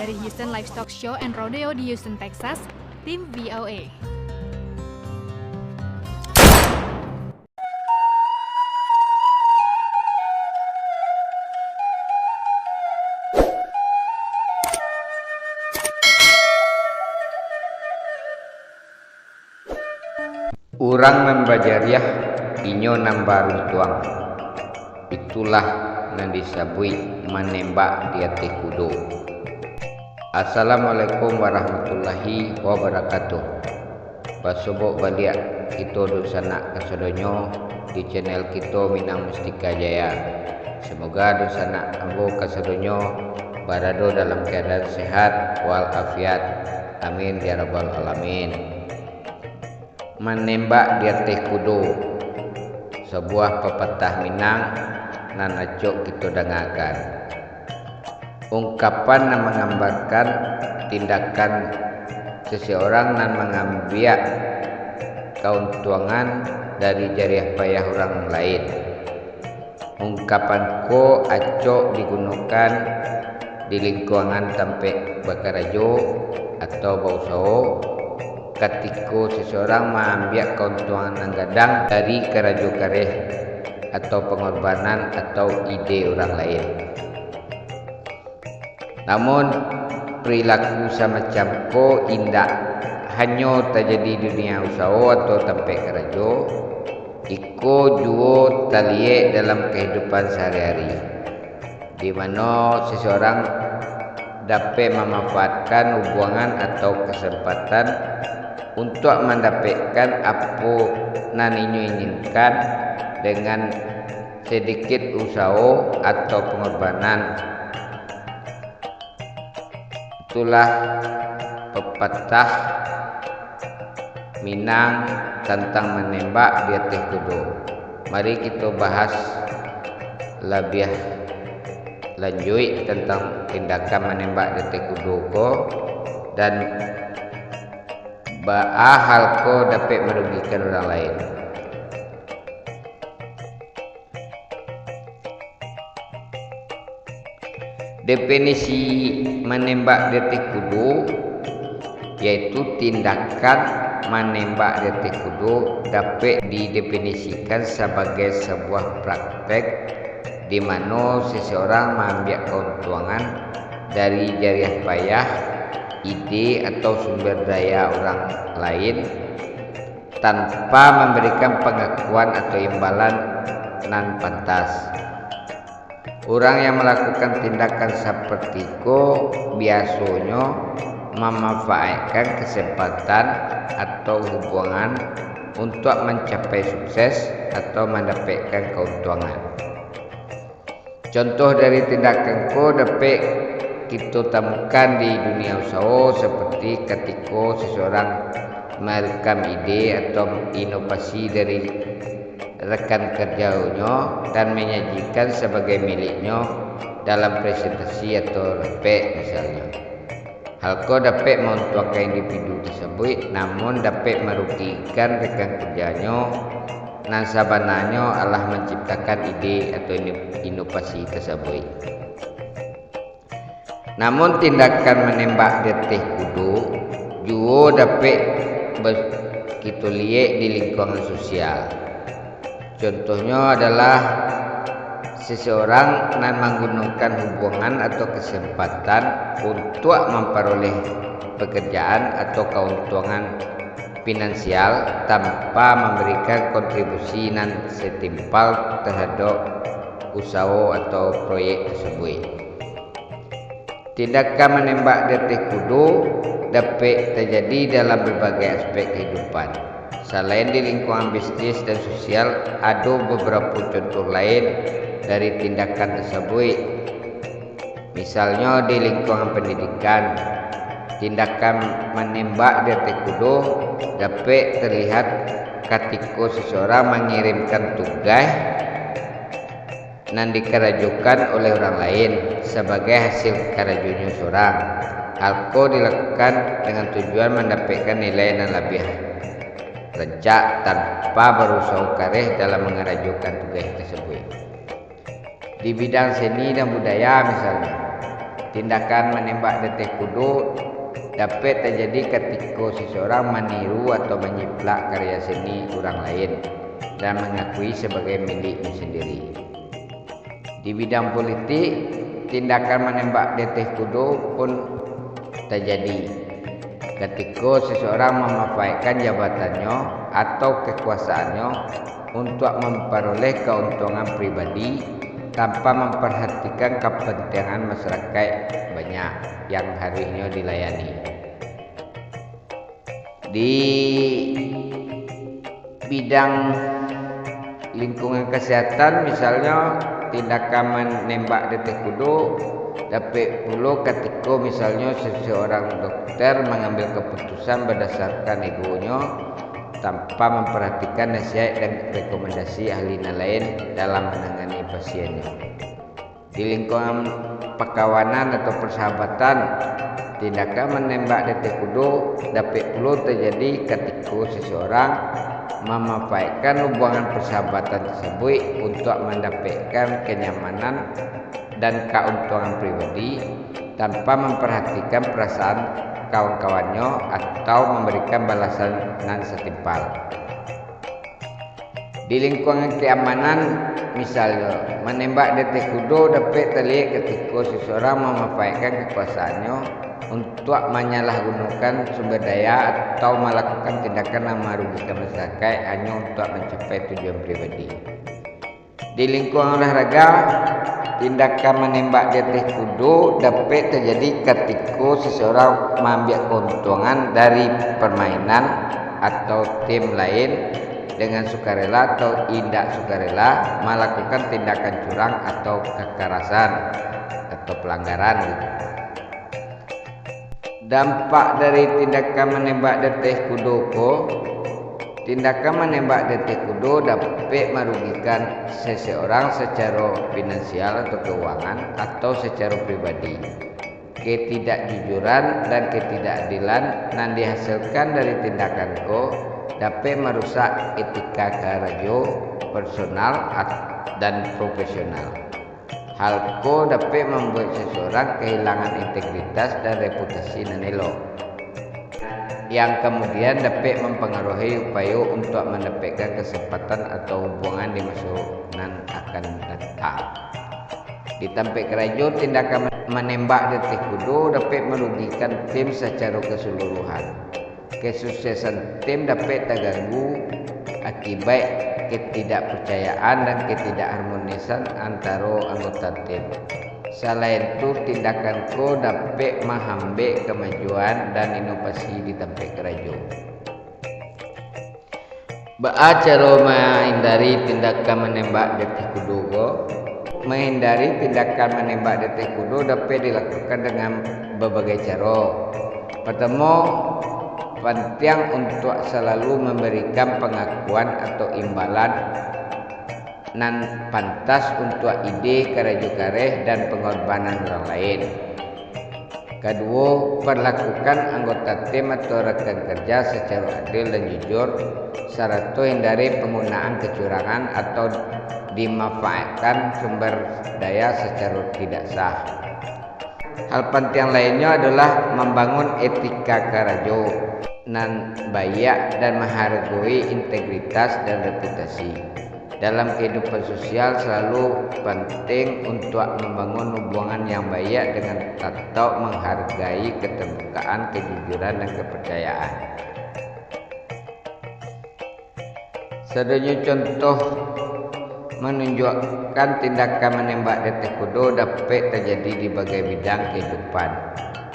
dari Houston Livestock Show and Rodeo di Houston, Texas, tim VOA. Urang membajariah inyo nambarung tuang. Itulah yang disebut menembak di atas kudo. Assalamualaikum warahmatullahi wabarakatuh. Basobok baliak kita dosana kasadonyo di channel kita Minang Mustika Jaya. Semoga dosana ambo kasadonyo barado dalam keadaan sehat walafiat. Amin ya rabbal alamin. Menembak di atas kudo, sebuah pepatah Minang nan acok kita dengarkan. Ungkapan yang menggambarkan tindakan seseorang nan mengambil keuntungan dari jariah payah orang lain. Ungkapan ko acok digunakan di lingkungan tempat bakarajo atau bausao ketika seseorang mengambil keuntungan yang gadang dari kerajo kareh atau pengorbanan atau ide orang lain. Namun perilaku semacam ko indah hanya terjadi di dunia usaha atau tempat kerajo, iko juga terlihat dalam kehidupan sehari-hari, di mana seseorang dapat memanfaatkan hubungan atau kesempatan untuk mendapatkan apa yang inginkan dengan sedikit usaha atau pengorbanan. Itulah pepatah Minang tentang menembak di atas kudo. Mari kita bahas lebih lanjut tentang tindakan menembak di atas kudo ko dan hal ko dapat merugikan orang lain. Definisi menembak di atas kudo yaitu tindakan menembak di atas kudo dapat didefinisikan sebagai sebuah praktek di mana seseorang mengambil keuntungan dari jariah payah, ide atau sumber daya orang lain tanpa memberikan pengakuan atau imbalan nan pantas. Orang yang melakukan tindakan seperti itu biasanya memanfaatkan kesempatan atau hubungan untuk mencapai sukses atau mendapatkan keuntungan. Contoh dari tindakan itu dapat kita temukan di dunia usaha seperti ketika seseorang merekam ide atau inovasi dari rekan kerjanya dan menyajikan sebagai miliknya dalam presentasi atau repek misalnya. Hal itu dapat menguntungkan individu tersebut namun dapat merugikan rekan kerjanya dan sebenarnya Allah menciptakan ide atau inovasi tersebut. Namun tindakan menembak di atas kudo juga dapat kita lihat di lingkungan sosial. Contohnya adalah seseorang yang menggunakan hubungan atau kesempatan untuk memperoleh pekerjaan atau keuntungan finansial tanpa memberikan kontribusi yang setimpal terhadap usaha atau proyek tersebut. Tindakan menembak di atas kudo dapat terjadi dalam berbagai aspek kehidupan. Selain di lingkungan bisnis dan sosial, ada beberapa contoh lain dari tindakan tersebut. Misalnya di lingkungan pendidikan, tindakan menembak di atas kudo dapat terlihat ketika seseorang mengirimkan tugas yang dikerajukan oleh orang lain sebagai hasil kerajunya seorang. Hal itu dilakukan dengan tujuan mendapatkan nilai yang lebih rencak tanpa berusaha kareh dalam mengerajukan tugas tersebut. Di bidang seni dan budaya misalnya, tindakan menembak detik kudo dapat terjadi ketika seseorang meniru atau menyiplak karya seni orang lain dan mengakui sebagai miliknya sendiri. Di bidang politik, tindakan menembak detik kudo pun terjadi ketika seseorang memanfaatkan jabatannya atau kekuasaannya untuk memperoleh keuntungan pribadi tanpa memperhatikan kepentingan masyarakat banyak yang harusnya dilayani. Di bidang lingkungan kesehatan misalnya, tindakan menembak detik kudo dapat pula ketika misalnya seseorang dokter mengambil keputusan berdasarkan egonya tanpa memperhatikan nasihat dan rekomendasi ahli lain dalam menangani pasiennya. Di lingkungan perkawanan atau persahabatan, tindakan menembak detik kudo dapat pula terjadi ketika seseorang memanfaatkan hubungan persahabatan tersebut untuk mendapatkan kenyamanan dan keuntungan pribadi tanpa memperhatikan perasaan kawan-kawannya atau memberikan balasan yang setimpal. Di lingkungan keamanan, misalnya menembak detik kudo dapat terlihat ketika seseorang memanfaatkan kekuasaannya untuk menyalahgunakan sumber daya atau melakukan tindakan yang merugikan masyarakat hanya untuk mencapai tujuan pribadi. Di lingkungan olahraga, tindakan menembak detik kudo dapat terjadi ketika seseorang mengambil keuntungan dari permainan atau tim lain dengan sukarela atau tidak sukarela melakukan tindakan curang atau kekerasan atau pelanggaran. Dampak dari tindakan menembak detik kudo tindakan menembak detik kudo dapat merugikan seseorang secara finansial atau keuangan atau secara pribadi. Ketidakjujuran dan ketidakadilan yang dihasilkan dari tindakan dapat merusak etika kerja personal dan profesional. Hal dapat membuat seseorang kehilangan integritas dan reputasi yang elok, yang kemudian dapat mempengaruhi upaya untuk mendapatkan kesempatan atau hubungan di masa yang akan datang. Di tempat kerja, tindakan menembak detik kudo dapat merugikan tim secara keseluruhan. Kesuksesan tim dapat terganggu akibat ketidakpercayaan dan ketidakharmonisan antara anggota tim. Selain itu, tindakan dapat menghambat kemajuan dan inovasi di tempat kerja. Cara menghindari tindakan menembak detik kudo. Menghindari tindakan menembak detik kudo dapat dilakukan dengan berbagai cara. Pertama, penting untuk selalu memberikan pengakuan atau imbalan nan pantas untuk ide karya dan pengorbanan orang lain. Kedua, perlakukan anggota tim atau rekan kerja secara adil dan jujur, serta hindari penggunaan kecurangan atau dimanfaatkan sumber daya secara tidak sah. Hal penting lainnya adalah membangun etika kerja nan baik dan menghargai integritas dan reputasi. Dalam kehidupan sosial selalu penting untuk membangun hubungan yang baik dengan tetap menghargai keterbukaan, kejujuran dan kepercayaan. Sedanya contoh menunjukkan tindakan menembak detik kudo dapat terjadi di berbagai bidang kehidupan,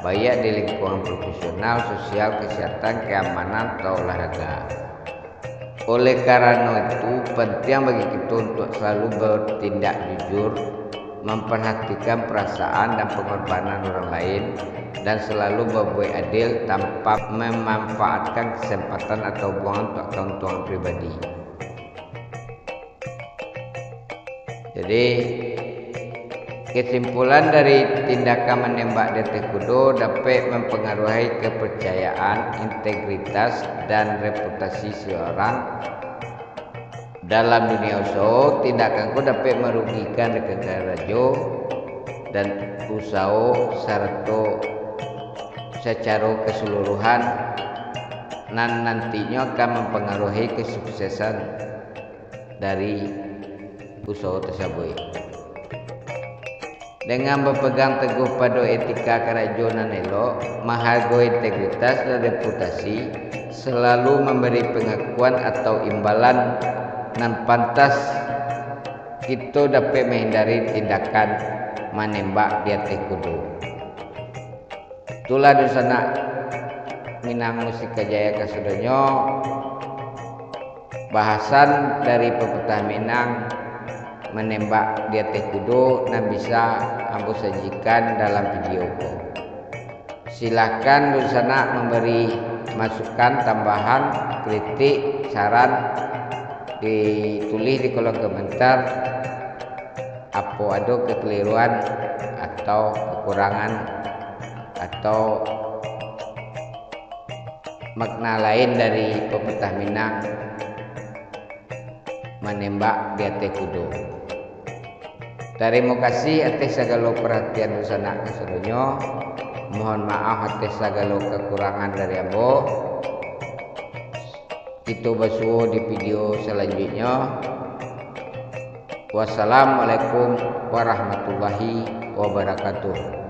baik di lingkungan profesional, sosial, kesehatan, keamanan, atau olahraga. Oleh karena itu, penting bagi kita untuk selalu bertindak jujur, memperhatikan perasaan dan pengorbanan orang lain, dan selalu berbuat adil tanpa memanfaatkan kesempatan atau hubungan untuk keuntungan pribadi. Jadi, kesimpulan dari tindakan menembak detik kudo dapat mempengaruhi kepercayaan, integritas, dan reputasi seorang dalam dunia usaha. Tindakan dapat merugikan rekan kerja dan usaha serta secara keseluruhan nan nantinya akan mempengaruhi kesuksesan dari usaha tersebut. Dengan berpegang teguh pada etika kerajonan elok, menghargai integritas dan reputasi, selalu memberi pengakuan atau imbalan nan pantas, kita dapat menghindari tindakan menembak di atas kudu. Itulah dosana Minang Mustika Jaya kasadonyo, bahasan dari pepatah Minang menembak di atas kudu nan bisa ambo sajikan dalam video ko. Silakan dosana memberi masukan, tambahan, kritik, saran, ditulis di kolom komentar apa ada kekeliruan atau kekurangan atau makna lain dari pepatah Minang menembak di atas kudu. Terima kasih atas segala perhatian dosana kasadonyo. Mohon maaf atas segala kekurangan dari ambo. Kita bersuah di video selanjutnya. Wassalamualaikum warahmatullahi wabarakatuh.